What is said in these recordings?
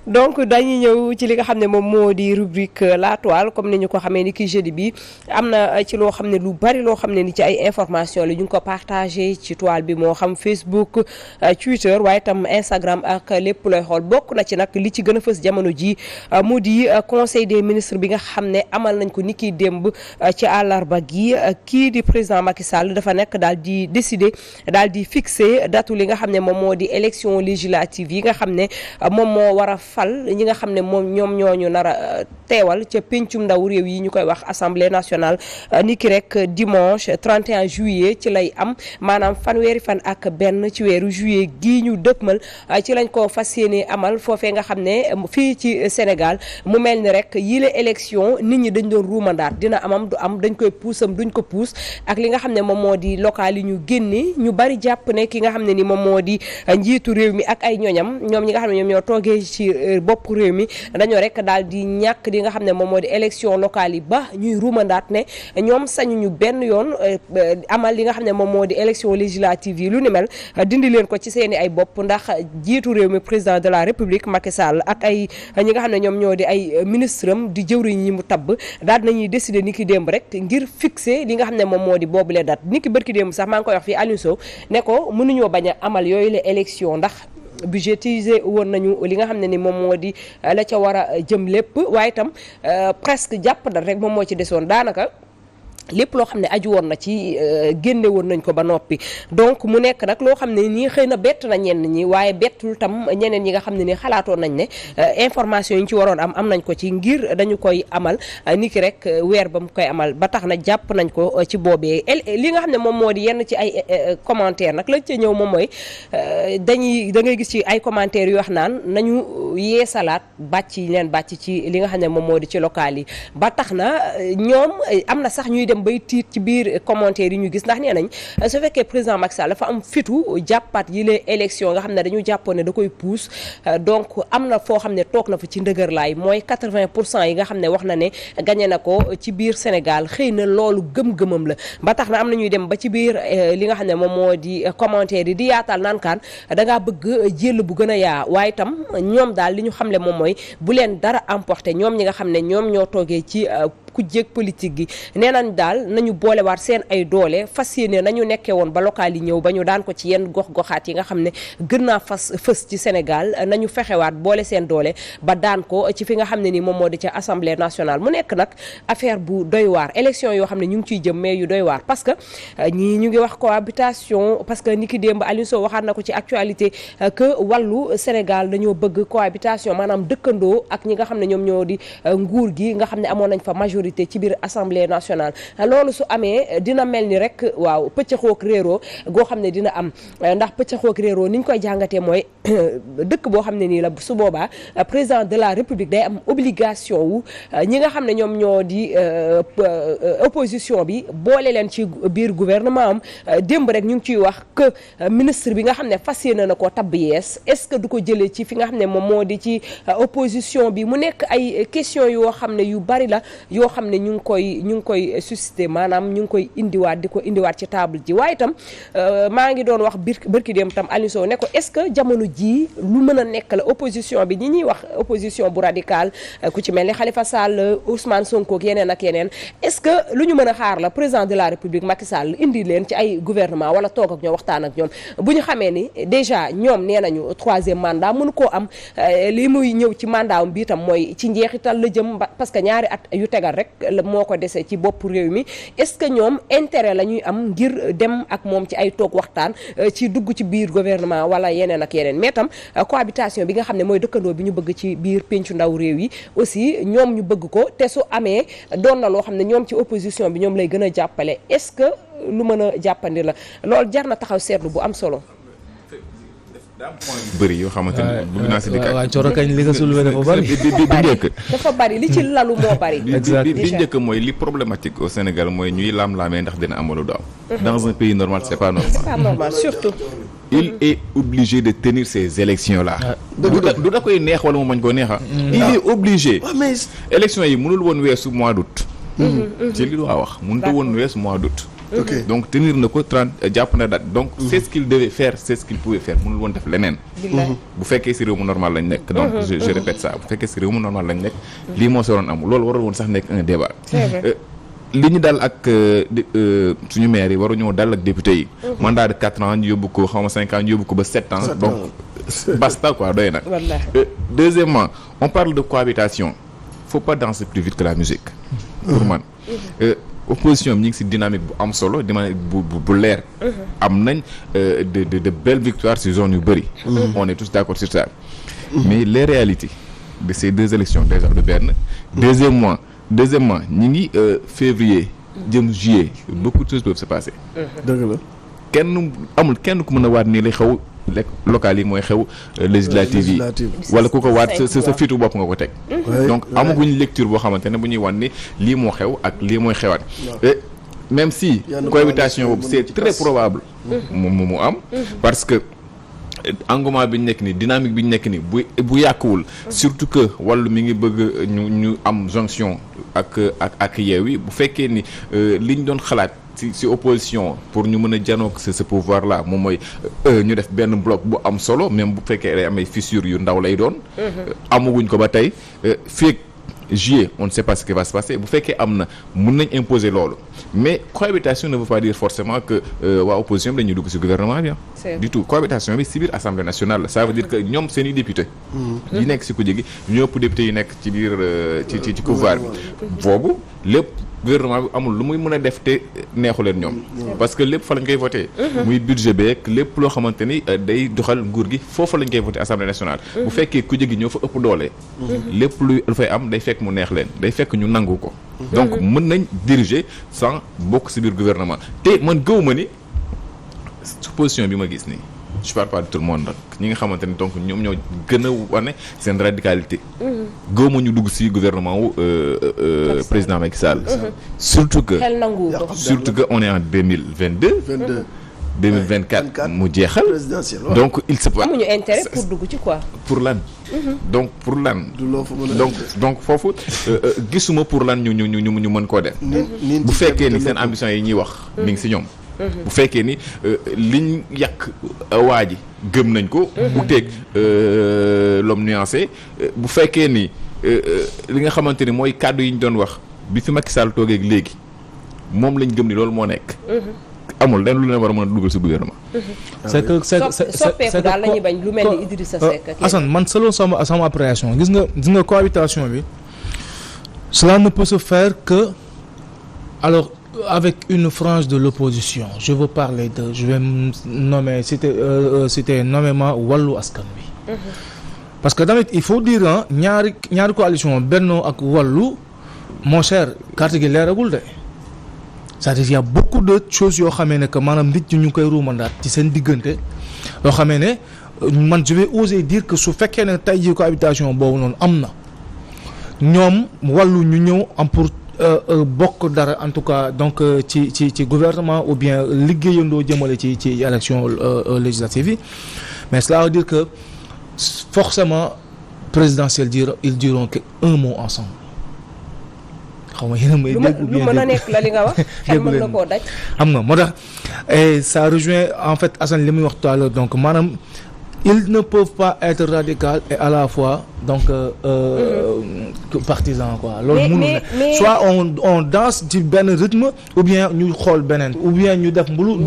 donc dañuy ñëw ci li nga xam ne moom moo di rubrique la toile comme ni ñu ko xamee ni ki jeudi bi am na ci loo xam ne lu bari loo xam ne ni ci ay information la ñu ngi ko partagé ci toile bi moo xam Facebook Twitter waaye itam Instagram ak lépp looy xool bokk na ci nag li ci gën a fës jamono ji mu di conseil des ministres bi nga xam ne amal nañ ko ni ki démb ci àllarba gi kii di président Macky Sall dafa nekk daal di décider daal di fixer datu li nga xam ne moom moo di élection législative yi nga xam ne moom moo war a fal ñi nga xam ne moom ñoom ñooñu nar a teewal ca pencum ndaw réew yi ñu koy wax assemblée nationale ni ki rek dimanche 31 juillet ci lay am maanaam fanweeri fan ak benn ci weeru juillet gii ñu dëkkmal ci lañ ko fas yéene amal foofee nga xam ne fii ci Sénégal mu mel ni rek yile élection nit ñi dañ doon ruumandaat dina amam du am dañ koy puusam duñ ko puus ak li nga xam ne moom moo di local yi ñu génne ñu bari jàpp ne ki nga xam ne ni moom moo di njiitu réew mi ak ay ñoñam ñoom ñi nga xam ne ñoom ñoo toogee ci bopp réew mi dañoo rek daal di ñàkk li nga xam ne moom moo di élection locale yi ba ñuy ruumandaat ne ñoom sañuñu benn yoon amal li nga xam ne moom moo di élection législative yi lu ni mel dindi leen ko ci seeni ay bopp ndax jiitu réew mi président de la république Macky Sall ak ay ñi nga xam ne ñoom ñoo di ay ministre am di jëwriñ ñi mu tabb daal nañuy décider ni ki démb rek ngir fixer li nga xam ne moom moo di boobule date ni ki bërki démb sax maa ngi koy wax fii Aliou Sow ne ko mënuñoo bañ a amal yooyu la élection ndax budgétisé woon nañu li nga xam ne ni moom moo di la ca war a jëm lépp waaye itam presque jàpp dal rek moom moo ci desoon daanaka lépp loo xam ne aju woon na ci génne woon nañ ko ba noppi donc mu nekk nag loo xam ne nii xëy na bett na ñenn ñi waaye bettul tam ñeneen ñi nga xam ne ni xalaatoon nañ ne information yi ñu ci waroon am nañ ko ci ngir dañu koy amal ni ki rek weer ba mu koy amal ba tax na jàpp nañ ko ci boobee li nga xam ne moom moo di yenn ci ay commentaire nag lañ ca ñëw moom mooy da ngay gis ci ay commentaires yu wax naan nañu yeesalaat bàcc yi leen bàcc ci li nga xam ne moom moo di ci local yi ba tax na ñoom am na sax ñuy dem bay tiit ci biir commentaire yi ñu gis ndax nee nañ su fekkee président Macky Sall dafa am fitu jàppaat yi les élections nga xam ne dañu jàppoon ne da koy pousse donc am na foo xam ne toog na fa ci ndëgërlaay mooy 80% yi nga xam ne wax na ne gagné na ko ci biir Sénégal xëy na loolu gëm-gëmam la ba tax na am na ñuy dem ba ci biir li nga xam ne moom moo di commentaire yi di yaatal naan kaan dangaa bëgg jël bu gën a yaa waaye itam ñoom daal li ñu xamle moom mooy bu leen dara emporté ñoom ñi nga xam ne ñoom ñoo toogee ci ku jéeg politique gi nee nañ daal nañu boolewaat seen ay doole fas yéene nañu nekkee woon ba local yi ñëw ba ñu daan ko ci yenn gox-goxaat yi nga xam ne gën naa fës ci Sénégal nañu fexewaat boole seen doole ba daan ko ci fi nga xam ne ni moom moo di ca assemblée nationale mu nekk nag affaire bu doy waar élection yoo xam ne ñu ngi ciy jëm mais yu doy waar parce que ñii ñu ngi wax cohabitation parce que ni ki démb Aliou Sow waxaat na ko ci actualité que wàllu Sénégal dañoo bëgg cohabitation maanaam dëkkandoo ak ñi nga xam ne ñoom ñoo di nguur gi nga xam ne amoon nañ fa majorité ci biir assemblée nationale loolu su amee dina mel ni rek waaw pëccëxook réeroo goo xam ne dina am ndax pëccëxook réeroo ni ñu koy jàngatee mooy dëkk boo xam ne nii la su boobaa président de la république day am obligation wu ñi nga xam ne ñoom ñoo di opposition bi boole leen ci biir gouvernement am démb rek ñu ngi ciy wax que ministre bi nga xam ne fas yéene na koo tabb yees est-ce que du ko jëlee ci fi nga xam ne moom moo di ci opposition bi mu nekk ay question yoo xam ne yu bari la yoo xam ne ñu ngi koy suscité maanaam ñu ngi koy indiwaat ci table ji waaye itam maa ngi doon wax bërki dem tam Aliou Sow ne ko est-ce que jamono ji lu mën a nekk la opposition bi ñi ñuy wax opposition bu radical ku ci mel ni Khalifa Sall Ousmane Sonko ak yeneen ak yeneen est-ce que lu ñu mën a xaar la président de la République Macky Sall indi leen ci ay gouvernement wala toog ak ñoom waxtaan ak ñoom bu ñu xamee ni déjà ñoom nee nañu 3e mandat mënu koo am li muy ñëw ci mandat am bi itam mooy ci njeexital la jëm parce que ñaari at yu tegal rek moo ko dese ci bopp réew mi est-ce que ñoom intérêt la ñuy am ngir dem ak moom ci ay toog waxtaan ci dugg ci biir gouvernement wala yeneen ak yeneen mais tam cohabitation bi nga xam ne mooy dëkkandoo bi ñu bëgg ci biir pencu ndaw réew yi aussi ñoom ñu bëgg ko te su amee doon na loo xam ne ñoom ci opposition bi ñoom lay gën a jàppale est-ce que lu mën a jàppandi la loolu jar na taxaw seetlu bu am solo. bëri yoo xamante ne bëgg naa si dikkaat waaw coro kañ li nga soulevé dafa bëri bi njëkk dafa bëri li ci lalu moo bëri bi njëkk mooy li problématique au Sénégal mooy ñuy laam-laamee ndax dina am wala du am dans un pays normal c'est pas normal surtout il est obligé de tenir ces élections là du da koy neex wala mu mañ koo neexa il est obligé élections yi mënul woon weesu mois d'août ci li waa wax mënut woon weesu mois d'août ok donc tenir na ko 30 jàpp na date donc c'est ce qu'il devait faire c'est ce qu'il pouvait faire mënul woon def leneen bu fekkee si réew mu normal lañ nekk donc je répète ça bu fekkee si réew mu normal lañ nekk lii moo si waroon am loolu waroon woon sax nekk un débat li ñu dal ak suñu maire yi waru ñoo dal ak député yi mandat de 4 ans ñu yóbbu ko xaw ma 5 ans ñu yóbbu ko ba 7 ans donc basta quoi doy na deuxièmement on parle de cohabitation faut pas danser plus vite que la musique pour man opposition bi ñu ngi ci dynamique bu am solo dynamique bu leer am nañ de belles victoires ci zone yu bëri on est tous d'accord sur ça mais les réalités de ces 2 élections déjà de benn deuxièmement ñi ngi février jëm juillet beaucoup de choses peuvent se passer dëgg la kenn ku mën a waat nii lay xew local yi mooy xew législative yi wala ku ko waat sa fitu bopp nga ko teg donc amaguñ lecture boo xamante ne bu ñuy wan ni lii moo xew ak lii mooy xewaat même si cohabitation boobu c'est très probable mu am parce que engouement bi ñu nekk nii dynamique bi ñu nekk nii bu yàquwul surtout que wàllu mi ngi bëgg ñu am jonction ak Yewwi bu fekkee ni li ñu doon xalaat ci opposition pour ñu mën a janook ce pouvoir là moom mooy ñu def benn bloc bu am solo même bu fekkee day am ay fissures yu ndaw lay doon amaguñ ko ba tey fii juillet on ne sait pas ce qui va se passer bu fekkee am na mën nañ imposer loolu mais cohabitation ne veut pas dire forcément que waa opposition bi dañuy dugg ci gouvernement bi du tout cohabitation bi ci biir assemblée nationale la ça veut dire que ñoom seen i député yi nekk ci kujje gi ñoo ëpp député yi nekk ci biir ci pouvoir bi boobu lépp gouvernement bi amul lu muy mën a def te neexu leen ñoom parce que lépp fa lañ koy voté muy budget beeg lépp loo xamante ni day doxal nguur gi foofu lañ koy voté assemblée nationale bu fekkee ku jógi ñoo fa ëpp doole lépp lu fay am day fekk mu neex leen day fekk ñu nangu ko donc mën nañ diriger sans bokk ci biir gouvernement te man gëw ma ni position bi ma gis nii je parle pas de tout le monde nag ñi nga xamante ni donc ñoom ñoo gën a wane seen radicalité gëw ma ñu dugg ci gouvernement wu président Macky Sall surtout que on est en 2024 mu jeexal donc il se passe amuñu intérêt pour dugg ci quoi pour lan donc pour lan donc foofu gisuma pour lan ñu mën koo def bu fekkee ni seen ambition yi ñuy wax mi ngi ci ñoom bu fekkee ni liñ yàq waa ji gëm nañ ko bu teeg l'homme nuancé bu fekkee ni li nga xamante ni mooy kàddu yi ñu doon wax bi fi Macky Sall toogee léegi moom lañ gëm ni loolu moo nekk amul lenn lu leen war a mën a dugal ci gouvernement c'est que soppeeku daal la ñuy bañ lu mel ni Idrissa Seck Assane man selon sama appréciation gis nga cohabitation bi cela ne peut se faire que alors avec une frange de l'opposition je veux parler de je vais nommer citer nommément Wallu Askan Wi parce que tamit il faut dire ñaari coalition Benno ak Wallu mon cher carte gi leeragul de c'est-à-dire il y a beaucoup de choses yoo xamee ne que maanaam nit ñi ñu koy ruumandaat ci seen diggante yoo xamee ne man je vais oser dire que su fekkee ne tey jii cohabitation boobu noonu am na ñoom Wallu ñu ñëw am pour bokk dara en tout cas donc ci gouvernement ou bien liggéeyandoo jëmale ci élection législative yi mais cela veut dire que forcément présidentielle ils diront que un mot ensemble xaw ma yéen a may dégg lu mën a nekk la li nga wax xel mën na koo daj xam nga moo tax et ça rejoint en fait Assane li muy wax tout à l'heure donc maanaam ils ne peuvent pas être radicaux et à la fois donc partisans quoi loolu mënul ne soit on danse ci benn rythme ou bien ñu xool beneen ou bien ñu def mbulu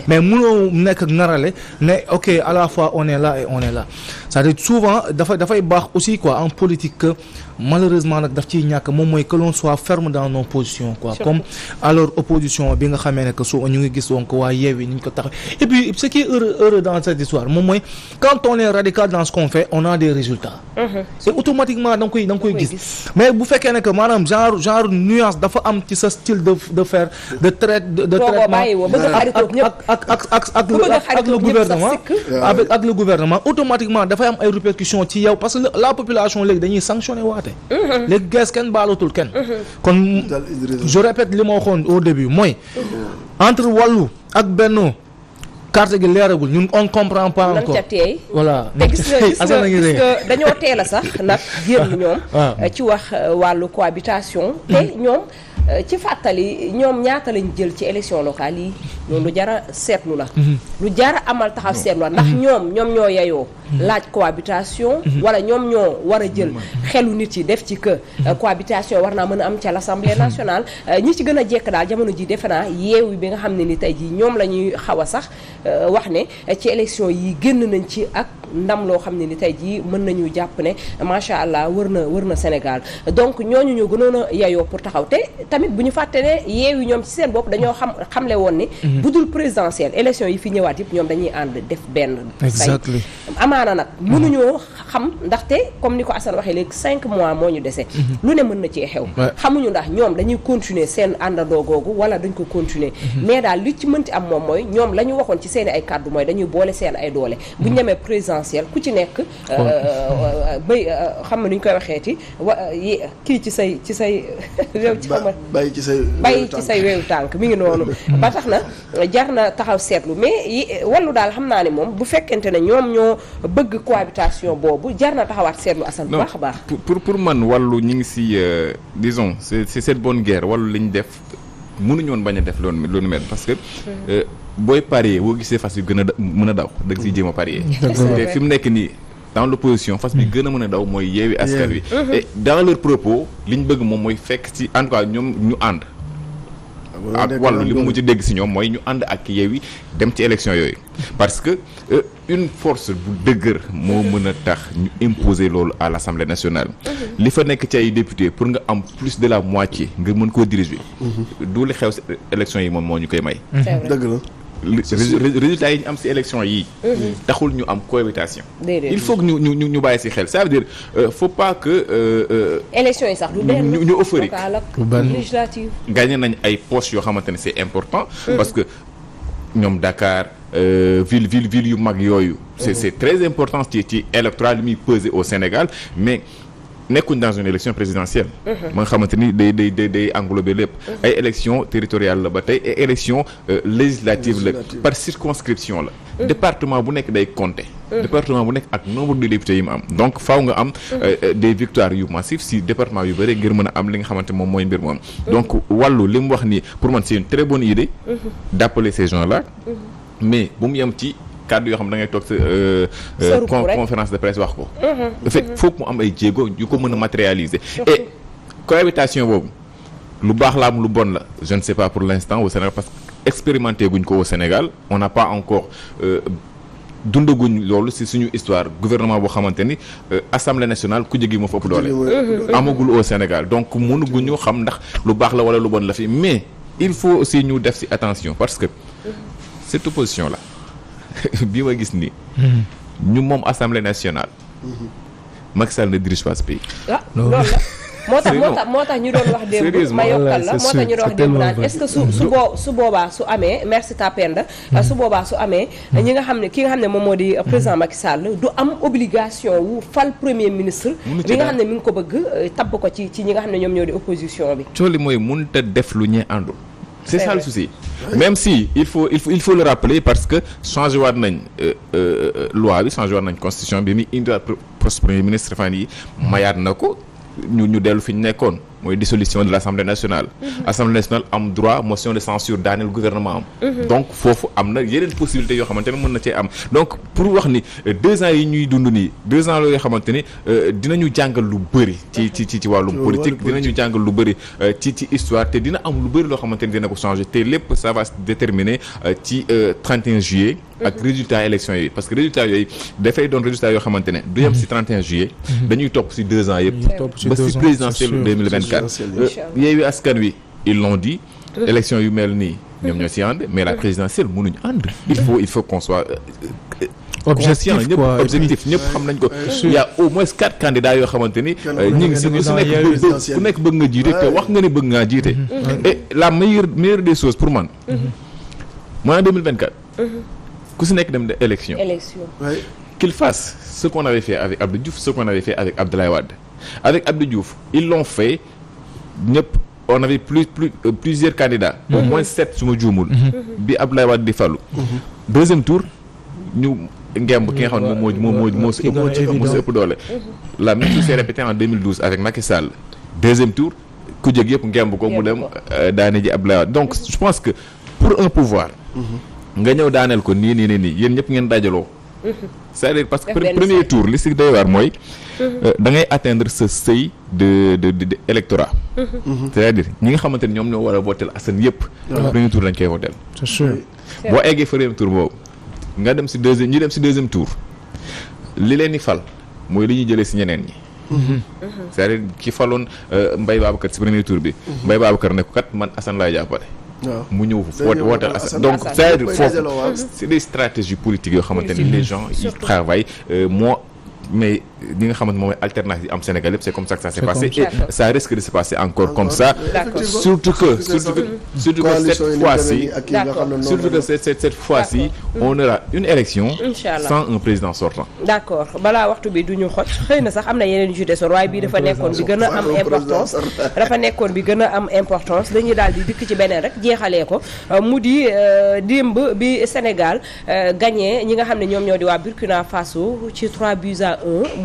mais mënoo nekk narale ne ok à la fois on est là et on est là c'est-à-dire souvent dafay baax aussi quoi en politique que malheureusement nag daf ciy ñàkk moom mooy que l'on soit ferme dans nos positions quoi comme alors opposition bi nga xamee ne que su ñu ngi gis donc waa Yewwi ni ñu ko tax et puis ce qui est heureux dans cette histoire moom mooy quand on est radical dans ce qu'on fait on a des résultats et automatiquement da nga koy gis mais bu fekkee ne que maanaam genre nuance dafa am ci sa style de faire de traitement ak le gouvernement ak le gouvernement automatiquement dafay am ay répercussions ci yow parce que la population léegi dañuy sanctionner waate léegi gees kenn baalatul kenn kon je répète li ma waxoon au début mooy entre Wallu ak Benno carte gi leeragul ñun on comprend pas encore nan ca teey voilà te gis nga dañoo teel a sax nag génn ñoom ci wax wàllu cohabitation te ñoom ci fàttali ñoom ñaata lañ jël ci élection locale yi loolu lu jara seetlu la lu jara amal taxaw seetlu la ndax ñoom ñoo yeyoo laaj cohabitation wala ñoom ñoo war a jël xelu nit yi def ci que cohabitation war naa mën a am ci l'Assemblée nationale ñi ci gën a jekk daal jamono ji defe naa yeewu bi nga xam ne ni tey jii ñoom la ñuy xaw a sax wax ne ci élection yi génn nañ ci ak ndam loo xam ne ni tey jii mën nañu jàpp ne macha allah wër na Sénégal donc ñooñu ñoo gënoon a yeyoo pour taxaw te tamit bu ñu fàtte ne yeewu ñoom ci seen bopp dañoo xamle woon ni bu dul présidentielle élection yi fi ñëwaat yëpp ñoom dañuy ànd def benn say amaana nag mënuñoo xam ndaxte comme ni ko Assane waxee léegi 5 mois moo ñu dese lu ne mën na cee xew xamuñu ndax ñoom dañuy continuer seen àndandoo googu wala dañ ko continuer mais daal li ci mënti am moom mooy ñoom la ñu waxoon ci seen ay kàddu mooy dañuy boole seen ay doole bu ñu demee présidentielle ku ci nekk bay xam nga nu ñu koy waxeeti kii ci say réew ci xam nga bàyyi ci say réew tànk mi ngi noonu ba tax na jar na taxaw seetlu mais wallu daal xam naa ne moom bu fekkente ne ñoom ñoo bëgg cohabitation boobu jar na taxawaat seetlu Assane bu baax a baax pour man wàllu ñu ngi si disons c'est cette bonne guerre wàllu li ñu def mënuñu woon bañ a def loolu mel parce que booy parier boo gisee fas yu gën a mën a daw da nga siy jéem a parier te fi mu nekk nii dans l'opposition fas bi gën a mën a daw mooy Yewwi Askan Wi et dans leur propos li ñu bëgg moom mooy fekk ci en tout cas ñoom ñu ànd ak wàllu li mu mujj dégg si ñoom mooy ñu ànd ak Yewwi dem ci élection yooyu parce que une force bu dëgër moo mën a tax ñu imposer loolu à l'Assemblée nationale li fa nekk ci ay député pour nga am plus de la moitié nga mën koo diriger du li xew si élection yi moom moo ñu koy may dëgg la résultats yi ñu am ci élection yi taxul ñu am cohabitation il faut que ñu bàyyi ci xel ça veut dire faut pas que élection yi sax du ñu euphorique législative gagné nañ ay postes yoo xamante ne c'est important parce que ñoom Dakar ville yu mag yooyu c'est très important ci électoral li muy peser au Sénégal mais nekkuñ dans une élection présidentielle ma nga xamante ni day englober lépp ay élection territoriale la ba tey et élection législative la par circonscription la département bu nekk day compter département bu nekk ak nombre de députés yi mu am donc faaw nga am des victoires yu massives si département yu bëri ngir mën a am li nga xamante moom mooy mbir moom donc wàllu li mu wax nii pour man c'est une très bonne idée d'appeler ces gens-là mais bu mu yem ci kàddu yoo xam da ngay toog sa conférence de presse wax ko fait faut mu am ay jéego yu ko mën a matérialiser et cohabitation boobu lu baax la am lu bon la je ne sais pas pour l'instant au Sénégal parce que expérimenté guñ ko au Sénégal on n'a pas encore dundaguñ loolu ci suñu histoire gouvernement boo xamante ni assemblée nationale ku jegi moo fa ëpp doole amagul au Sénégal donc mënuguñu xam ndax lu baax la wala lu bon la fi mais il faut aussi ñu def ci attention parce que cette opposition là bi ma gis nii ñu moom assemblée nationale Macky Sall ne dirige pas ce pays loolu la moo tax ñu doon wax démb ma yokkal la moo tax ñu doon wax démb naan est-ce que su boobaa su amee merci Tapenda su boobaa su amee ñi nga xam ne ki nga xam ne moom moo di président Macky Sall du am obligation wu fal premier ministre bi nga xam ne mi ngi ko bëgg tabb ko ci ñi nga xam ne ñoom ñoo di opposition bi cooli mooy mënut a def lu ñee àndul c'est ça le souci même si il faut le rappeler parce que changé waat nañ loi bi changé waat nañ constitution bi mi indiwaat poste premier ministre fan yi mayaat na ko ñu dellu fi ñu nekkoon mooy dissolution de l'Assemblée nationale Assemblée nationale am droit motion de censure daaneel gouvernement am donc foofu am na yeneen possibilités yoo xamante ne mën na cee am donc pour wax ni 2 ans yi ñuy dund nii 2 ans yoo xamante ni dinañu jàngal lu bëri ci wàllum politique dinañu jàngal lu bëri ci histoire te dina am lu bëri loo xamante ni dina ko changer te lépp ça va se déterminer ci 31 juillet ak résultat élection yi parce que résultat yooyu dafay doon résultat yoo xamante ne du yem ci 31 juillet dañuy topp ci 2 ans yëpp ba ci présidentielle 2024 Yewwi Askan Wi ils l'ont dit élection yu mel nii ñoom ñoo ci ànd mais la présidentielle mënuñu ànd il faut qu'on soit objectif ñëpp xam nañ ko il y a au moins 4 candidats yoo xamante ni ñi ngi ku nekk bëgg nga jiite te wax nga ni bëgg ngaa jiite et la meilleure des choses pour man mooy en 2024 ku si nekk dem de élection qu'il fasse ce qu'on avait fait avec Abdou Diouf ce qu'on avait fait avec Abdoulaye Wade avec Abdou Diouf ils l'ont fait ñëpp on avait plusieurs candidats au moins 7 su ma juumul bi Abdoulaye Wade di fallu deuxième tour ñu ngemb ki nga xam ne moo si ëpp doole la même chose s'est répétée en 2012 avec Macky Sall deuxième tour ku jég yëpp ngemb ko mu dem daane ji Abdoulaye Wade donc je pense que pour un pouvoir nga ñëw daaneel ko nii yéen ñëpp ngeen dajaloo c'est-à-dire parce que premier tour li si doy waar mooy da ngay atteindre ce seuil de électorat c'est-à-dire ñi nga xamante ni ñoom ñoo war a voter Assane yëpp premier tour lañ koy voter c'est sûr boo eggee premier tour boobu nga dem si deuxième ñu dem si deuxième tour li leen di fal mooy li ñuy jëlee si ñeneen ñi c'est-à-dire ki faloon Mbaye Babacar si premier tour bi Mbaye Babacar ne ko kat man Assane laay jàppale mu ñëw wooteel Assane donc c'est-à-dire foofu c'est des stratégies politiques yoo xamante ni les gens ils travaillent mais li nga xamante moom alternative yi am Sénégal yëpp c'est comme ça que ça s'est passé et ça risque de se passer encore comme ça surtout que cette fois-ci on aura une élection sans un président sortant d'accord balaa waxtu bi du ñu xoj xëy na sax am na yeneen yu desoon waaye bii dafa nekkoon bi gën a am importance dañuy daal di dikk ci beneen rek jeexalee ko mu di démb bi Sénégal gagné ñi nga xam ne ñoom ñoo di waa Burkina Faso ci 3-1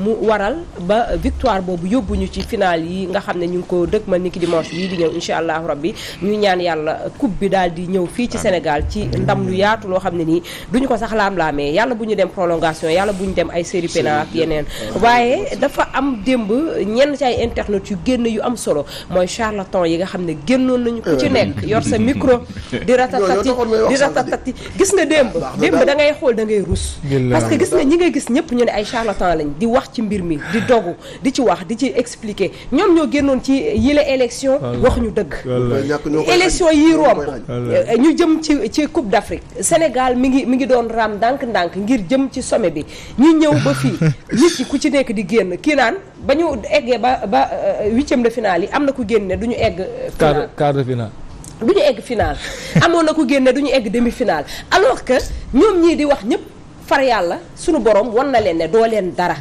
mu waral ba victoire boobu yóbbuñu ci final yi nga xam ne ñu ngi ko dëgmal ni ki dimanche bii di ñëw incha allahu rabbi ñu ñaan yàlla coupe bi daal di ñëw fii ci Sénégal ci ndam lu yaatu loo xam ne nii duñu ko sax laam-laamee yàlla bu ñu dem prolongation yàlla bu ñu dem ay série pénal ak yeneen waaye dafa am démb ñenn ci ay internet yu génn yu am solo mooy charlatan yi nga xam ne génnoon nañu ku ci nekk yor sa micro di ratatati gis nga démb da ngay xool da ngay rus parce que gis nga ñi ngay gis ñëpp ñu ne ay charlatan lañ di wax ci mbir mi di dogu di ci wax di ci expliquer ñoom ñoo génnoon ci yile élection wax ñu dëgg élection yi romb ñu jëm ci Coupe d'Afrique Sénégal mi ngi doon raam ndànk-ndànk ngir jëm ci sommet bi ñu ñëw ba fii nit ñi ku ci nekk di génn kii naan ba ñu eggee ba huitième de finale yi am na ku génn ne du ñu egg quart de finale du ñu egg finale amoon na ku génn ne du ñu egg demi finale alors que ñoom ñii di wax ñëpp far yàlla sunu borom wan na leen ne doo leen dara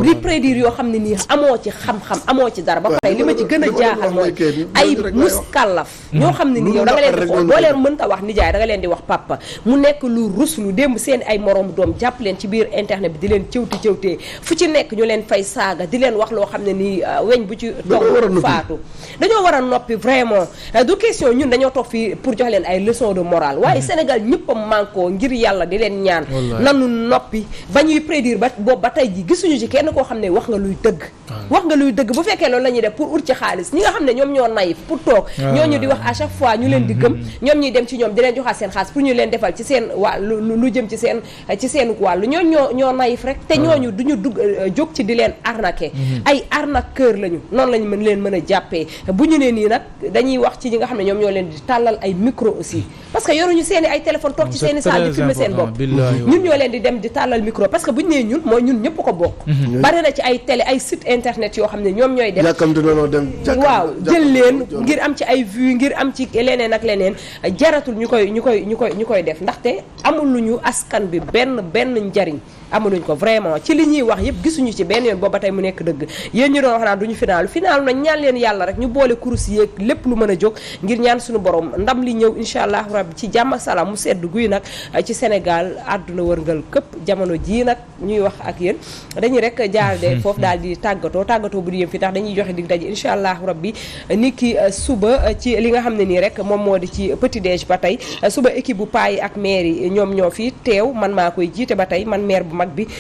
di prédire yoo xam ne nii amoo ci xam-xam amoo ci dara ba pare li ma ci gën a jaaxal mooy ay muskàllaf ñoo xam ne nii yow da nga leen di xool boo leen mënta wax nijaay da nga leen di wax papa mu nekk lu ruslu démb seen ay morom doom jàpp leen ci biir internet bi di leen cëwtee fu ci nekk ñu leen fay saaga di leen wax loo xam ne nii weñ bu ci toog faatu dañoo war a noppi vraiment du question ñun dañoo toog fii pour jox leen ay leçons de morale waaye Sénégal ñëpp a mànkoo ngir yàlla di leen ñaan nu noppi ba ñuy prédire ba boobu ba tey ji gisuñu ci kenn koo xam ne wax nga luy dëgg bu fekkee loolu la ñuy def pour ut ci xaalis ñi nga xam ne ñoom ñoo naïf pour toog ñooñu di wax à chaque fois ñu leen di gëm ñoom ñuy dem ci ñoom di leen joxaat seen xaalis pour ñu leen defal ci seen wàllu lu jëm ci seen wàllu ñoo naïf rek te ñooñu duñu jóg ci di leen arnaquer ay arnaqueur lañu noonu lañu mën a jàppee bu ñu nee nii nag dañuy wax ci ñi nga xam ne ñoom ñoo leen di tàllal ay micro aussi parce que yoruñu seeni ay téléphone toog ci seeni salle di filmer seen bopp ñun ñoo leen di dem di tàllal micro parce que bu ñu nee ñun mooy ñun ñëpp ko bokk bari na ci ay télé ay site internet yoo xam ne ñoom ñooy def waaw jël leen ngir am ci ay vues ngir am ci leneen ak leneen jaratul ñu koy def ndaxte amuluñu askan bi benn njariñ amuluñ ko vraiment ci li ñuy wax yëpp gisuñu ci benn yoon booba tey mu nekk dëgg yéen ñu doon wax naan duñu final na ñaan leen yàlla rek ñu boole kurus yeeg lépp lu mën a jóg ngir ñaan suñu borom ndam li ñëw incha allah rabbi ci jàmm ak salaam mu sedd guy nag ci Sénégal àdduna wërngal këpp jamono jii nag ñuy wax ak yéen dañuy rek jaarde foofu daal di tàggatoo bu di yëm fi tax dañuy joxe dig daje incha allah rabbi ni ki suba ci li nga xam ne nii rek moom moo di ci petit déj ba tey suba équipe bu paa yi ak maire yi ñoom ñoo fi teew man maa koy jiite ba tey man maire bu mag bi